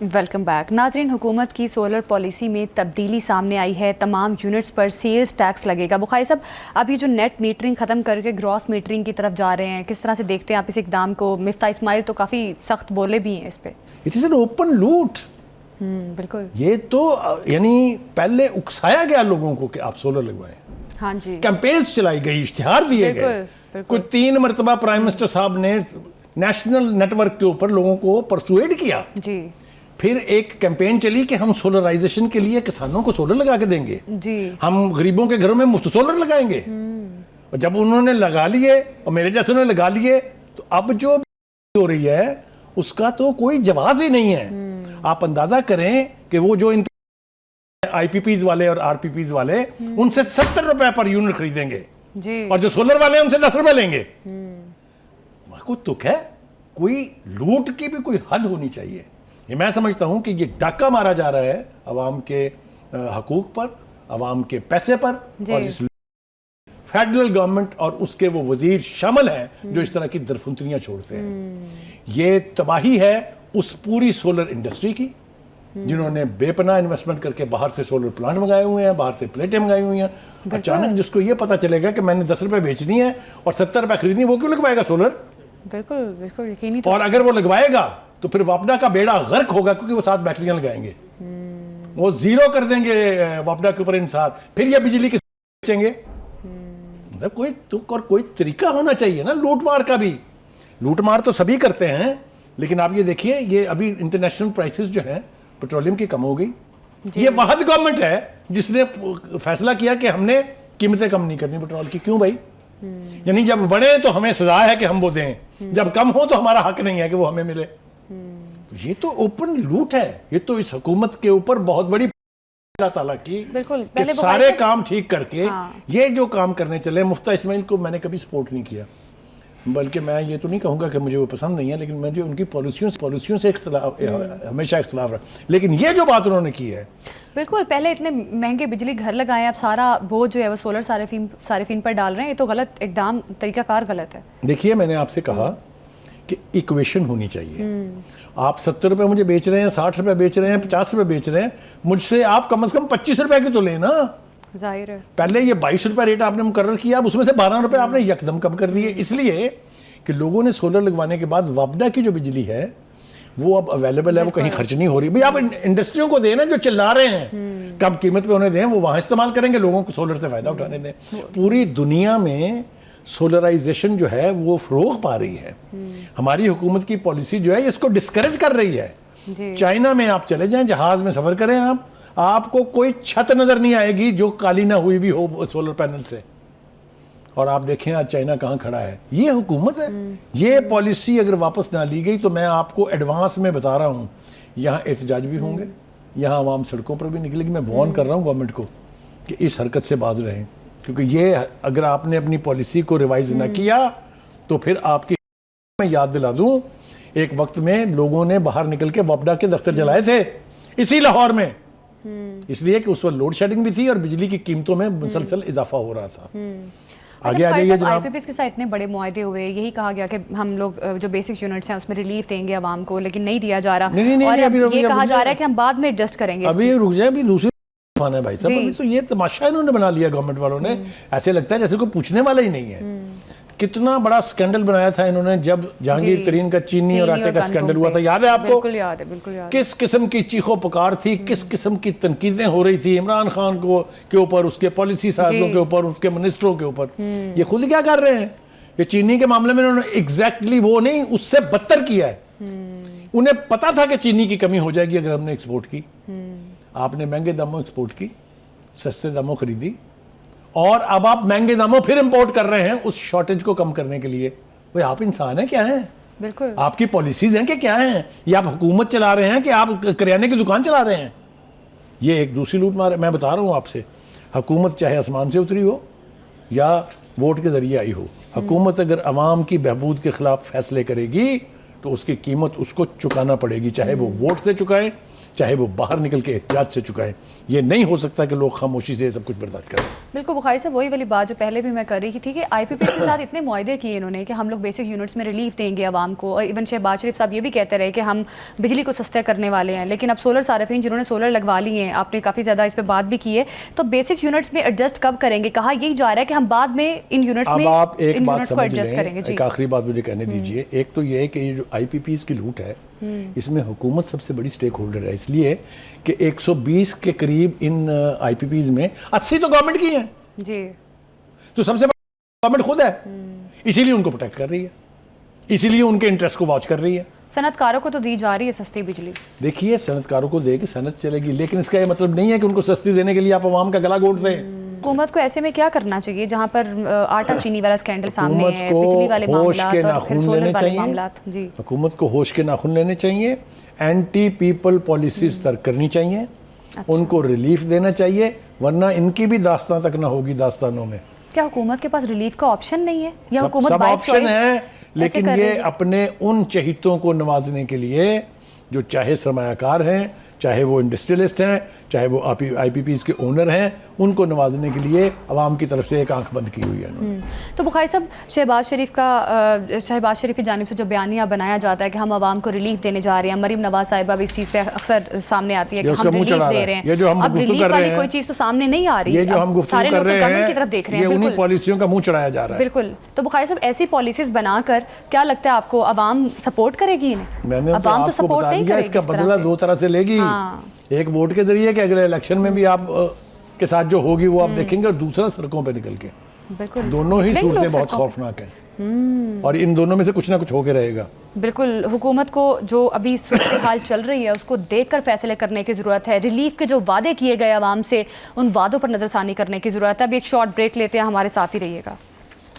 Welcome back नाज़रीन। हुकूमत की सोलर पॉलिसी में तब्दीली सामने आई है। तमाम यूनिट्स पर सेल्स टैक्स लगेगा। बुखारी साहब, अब ये जो नेट मीटरिंग ख़त्म करके ग्रॉस मीटरिंग की तरफ जा रहे हैं, किस तरह से देखते हैं आप इस इक़दाम को? मिफ्ता इस्माइल तो काफ़ी सख्त बोले भी हैं इस पर। इट इज़ एन ओपन लूट। बिल्कुल, ये तो यानी पहले उकसाया गया लोगों को कि आप सोलर लगवाएं। हाँ जी, कैंपेन्स चलाई गई, इश्तिहार दिए गए। कुछ 3 मरतबा प्राइम मिनिस्टर साहब ने नेशनल नेटवर्क के ऊपर लोगों को परसुएड किया जी। फिर एक कैंपेन चली कि हम सोलराइजेशन के लिए किसानों को सोलर लगा के देंगे जी, हम गरीबों के घरों में मुफ्त सोलर लगाएंगे। और जब उन्होंने लगा लिए और मेरे जैसे उन्होंने लगा लिए, तो अब जो हो रही है उसका तो कोई जवाब ही नहीं है। आप अंदाजा करें कि वो जो इनके आईपीपीज वाले और आरपीपीज वाले उनसे 70 रुपए पर यूनिट खरीदेंगे जी, और जो सोलर वाले हैं उनसे 10 रुपए लेंगे। कोई तुक है? कोई लूट की भी कोई हद होनी चाहिए। ये मैं समझता हूं कि ये डाका मारा जा रहा है अवाम के हकूक पर, अवाम के पैसे पर, और इस फेडरल गवर्नमेंट और उसके वो वजीर शामिल हैं जो इस तरह की दरफुंतरियां छोड़ते हैं। ये तबाही है उस पूरी सोलर इंडस्ट्री की जिन्होंने बेपनाह इन्वेस्टमेंट करके बाहर से सोलर प्लांट मंगाए हुए हैं, बाहर से प्लेटें मंगाई हुई हैं। अचानक जिसको ये पता चलेगा कि मैंने 10 रुपए बेचनी है और 70 रुपए खरीदनी, वो क्यों लगवाएगा सोलर? बिल्कुल बिल्कुल यकीनी। और अगर वो लगवाएगा तो फिर वापडा का बेड़ा गर्क होगा, क्योंकि वो 7 बैटरियां लगाएंगे। वो जीरो कर देंगे वापडा के ऊपर इंसार, फिर ये बिजली किस बेचेंगे? मतलब कोई तुक और कोई तरीका होना चाहिए ना लूटमार का भी। लूटमार तो सभी करते हैं, लेकिन आप ये देखिए, ये अभी इंटरनेशनल प्राइसेस जो है पेट्रोलियम की कम हो गई। ये वाहद गवर्नमेंट है जिसने फैसला किया कि हमने कीमतें कम नहीं करनी पेट्रोल की। क्यों भाई? यानी जब बढ़े तो हमें सजा है कि हम वो दें, जब कम हो तो हमारा हक नहीं है कि वो हमें मिले। तो ये तो ओपन लूट है। ये तो इस हुकूमत के ऊपर बहुत बड़ी अल्लाह ताला की बिल्कुल कि सारे काम ठीक करके ये जो काम करने चले। मुफ्ता इस्माइल को मैंने कभी सपोर्ट नहीं किया, बल्कि मैं ये तो नहीं कहूँगा कि मुझे वो पसंद नहीं है, लेकिन मुझे उनकी पॉलिसियों से हमेशा इख्तलाफ रहा। लेकिन ये जो बात उन्होंने की है, बिल्कुल, पहले इतने महंगे बिजली घर लगाए, अब सारा बोझ जो है वो सोलर सारिफीन पर डाल रहे हैं। ये तो गलत इकदाम, तरीकाकार गलत है। देखिए मैंने आपसे कहा कि इक्वेशन होनी चाहिए। आप 70 रुपए मुझे बेच रहे हैं, 60 रुपए बेच रहे हैं, 50 रुपए बेच रहे हैं, मुझसे आप कम से कम 25 रुपए की तो लेना। जाहिर है पहले ये 22 रुपए रेट आपने मुकर्रर किया, अब उसमें से 12 रुपए आपने यकदम कम कर दिए, इसलिए कि लोगों ने सोलर लगवाने के बाद वापडा की जो बिजली है वो अब अवेलेबल है, वो कहीं खर्च नहीं हो रही। भाई आप इंडस्ट्रियों को देना जो चिल्ला रहे हैं, कम कीमत पे उन्हें दें, वो वहां इस्तेमाल करेंगे, लोगों को सोलर से फायदा उठाने दें। पूरी दुनिया में सोलराइजेशन जो है वो फरोग पा रही है। हमारी हुकूमत की पॉलिसी जो है इसको डिस्करेज कर रही है। चाइना में आप चले जाएं, जहाज में सफर करें, आपको कोई छत नजर नहीं आएगी जो काली ना हुई भी हो सोलर पैनल से। और आप देखें आज चाइना कहाँ खड़ा है। ये हुकूमत है। ये पॉलिसी अगर वापस ना ली गई तो मैं आपको एडवांस में बता रहा हूँ, यहाँ एहतजाज भी होंगे, यहाँ आवाम सड़कों पर भी निकलेगी। मैं वार्न कर रहा हूँ गवर्नमेंट को कि इस हरकत से बाज रहें, क्योंकि ये अगर आपने अपनी पॉलिसी को रिवाइज ना किया तो फिर आपकी, मैं याद दिला दूं, एक वक्त में लोगों ने बाहर निकल के वापडा के दफ्तर जलाए थे इसी लाहौर में, इसलिए कि उस वक्त लोड शेडिंग भी थी और बिजली की कीमतों में मुसलसल इजाफा हो रहा था। आगे आ जाइए जनाब। आईपीपीएस के साथ इतने बड़े मुआहदे हुए, यही कहा गया कि हम लोग जो बेसिक यूनिट्स हैं उसमें रिलीफ देंगे आवाम को, लेकिन नहीं दिया जा रहा। और ये कहा जा रहा है कि हम बाद में एडजस्ट करेंगे। अभी रुक जाए, अभी दूसरी है भाई साहब। अभी तो ये तमाशा इन्होंने बना लिया गवर्नमेंट वालों ने। ऐसे लगता है जैसे कोई पूछने वाला ही नहीं है। कितना बड़ा स्कैंडल बनाया था इन्होंने जब जहांगीर तरीन का चीनी और आटे का स्कैंडल हुआ था, याद है आपको? बिल्कुल याद है, बिल्कुल याद है। किस किस्म की चीखो पुकार थी, किस किस्म की तनकीदें हो रही थी इमरान खान को के ऊपर, उसके पॉलिसी साजों के ऊपर, उसके मिनिस्टरों के ऊपर। ये खुद क्या कर रहे हैं? ये चीनी के मामले में इन्होंने एग्जैक्टली वो नहीं, उससे बदतर किया है। उन्हें पता था कि चीनी की कमी हो जाएगी अगर हमने एक्सपोर्ट की। आपने महंगे दामों एक्सपोर्ट की, सस्ते दामों खरीदी, और अब आप महंगे दामों फिर इंपोर्ट कर रहे हैं उस शॉर्टेज को कम करने के लिए। भाई आप इंसान हैं क्या हैं? बिल्कुल। आपकी पॉलिसीज हैं कि क्या हैं? या आप हुकूमत चला रहे हैं कि आप करियाने की दुकान चला रहे हैं? ये एक दूसरी लूट मार। मैं बता रहा हूं आपसे, हुकूमत चाहे आसमान से उतरी हो या वोट के जरिए आई हो, हुकूमत अगर अवाम की बहबूद के खिलाफ फैसले करेगी तो उसकी कीमत उसको चुकाना पड़ेगी, चाहे वो वोट से चुकाए, चाहे वो बाहर निकल के एहतियात से चुकाएं। ये नहीं हो सकता कि लोग खामोशी से सब कुछ बर्दाश्त करें। बिल्कुल बुखारी साहब, वही वाली बात जो पहले भी मैं कर रही थी कि IPPs के साथ इतने मुआहदे किए इन्होंने कि हम लोग बेसिक यूनिट्स में रिलीफ देंगे आवाम को, और इवन शहबाज शरीफ साहब ये भी कहते रहे कि हम बिजली को सस्ता करने वाले हैं। लेकिन अब सोलर सार्फिन जिन्होंने सोलर लगवा लिए हैं, आपने काफ़ी ज़्यादा इस पर बात भी की है, तो बेसिक यूनिट्स में एडजस्ट कब करेंगे? कहा यही जा रहा है कि हम बाद में इन यूनिट्स में आप एक इन बात यूनिट्स को समझ एडजस्ट लें, करेंगे। जी, एक आखिरी बात मुझे कहने दीजिए। एक तो ये है कि ये जो IPPs की लूट है इसमें हुकूमत सबसे बड़ी स्टेक होल्डर है, इसलिए कि 120 के करीब इन IPPs में 80 तो गवर्नमेंट की हैं जी, तो सबसे बड़ी गवर्नमेंट खुद है, इसीलिए उनको प्रोटेक्ट कर रही है, इसीलिए उनके इंटरेस्ट को वॉच कर रही है। सनतकारों को तो दी जा रही है सस्ती बिजली। देखिए, सनतकारों को देगी, सनत चलेगी, लेकिन इसका ये मतलब नहीं है कि उनको सस्ती देने के लिए आप आवाम का गला घोट दें। हुकूमत को ऐसे में क्या करना चाहिए जहां पर आटा चीनी वाला स्कैंडल सामने हुकूमत है, को बिजली वाले होश के मामलात और फिर नाखून सोलर लेने वाले चाहिए। मामलात? जी, हुकूमत को होश के नाखून लेने चाहिए, एंटी पीपल पॉलिसीज तर्क करनी चाहिए, उनको रिलीफ देना चाहिए, वरना इनकी भी दास्तां तक ना होगी दास्तानों में। क्या हुकूमत के पास रिलीफ का ऑप्शन नहीं है, या सब हुकूमत बाय ऑप्शन चॉइस है, लेकिन कर ये रही है? अपने उन चहितों को नवाजने के लिए जो चाहे सरमायाकार हैं, चाहे वो इंडस्ट्रियलिस्ट हैं, चाहे वो IPPs के ओनर हैं, उनको नवाजने के लिए अवाम की तरफ से एक आंख बंद की हुई है इन्होंने। तो बुखारी साहब, शहबाज शरीफ की जानिब से जो बयानिया बनाया जाता है कि हम आवाम को रिलीफ देने जा रहे हैं, मरीम नवाज साहिबा भी इस चीज़ पे अक्सर सामने आती है कि हम रिलीफ दे रहे हैं। ये जो हम अब गुफ्तगू रिलीफ कर रहे वाली हैं, कोई चीज़ तो सामने नहीं आ रही, ये जो हम गुफ्तगू सारे कर लोग तो रहे गवर्नमेंट की हैं, तरफ देख रहे ये हैं। उन्हीं बिल्कुल पॉलिसियों का मुंह चढ़ाया जा रहा है। बिल्कुल। तो बुखारी साहब, ऐसी पॉलिसीज बनाकर क्या लगता है आपको आवाम सपोर्ट करेगी इन्हें? मैंने तो आवाम तो आपको सपोर्ट बता नहीं दिया, करेगी इसका इस तरह बदला से। दो तरह से लेगी। हाँ। एक वोट के जरिए कि अगले इलेक्शन में भी आप के साथ जो होगी वो आप देखेंगे, और दूसरा सड़कों पे निकल के। बिल्कुल, दोनों ही निकलेंगे लोग सूरतें बहुत सड़कों पे। खौफनाक हैं, और इन दोनों में से कुछ ना कुछ होके रहेगा। बिल्कुल, हुकूमत को जो अभी सूरत हाल चल रही है उसको देखकर फैसले करने की ज़रूरत है। रिलीफ के जो वादे किए गए आवाम से, उन वादों पर नज़रसानी करने की ज़रूरत है। अभी एक शॉर्ट ब्रेक लेते हैं, हमारे साथ ही रहिएगा।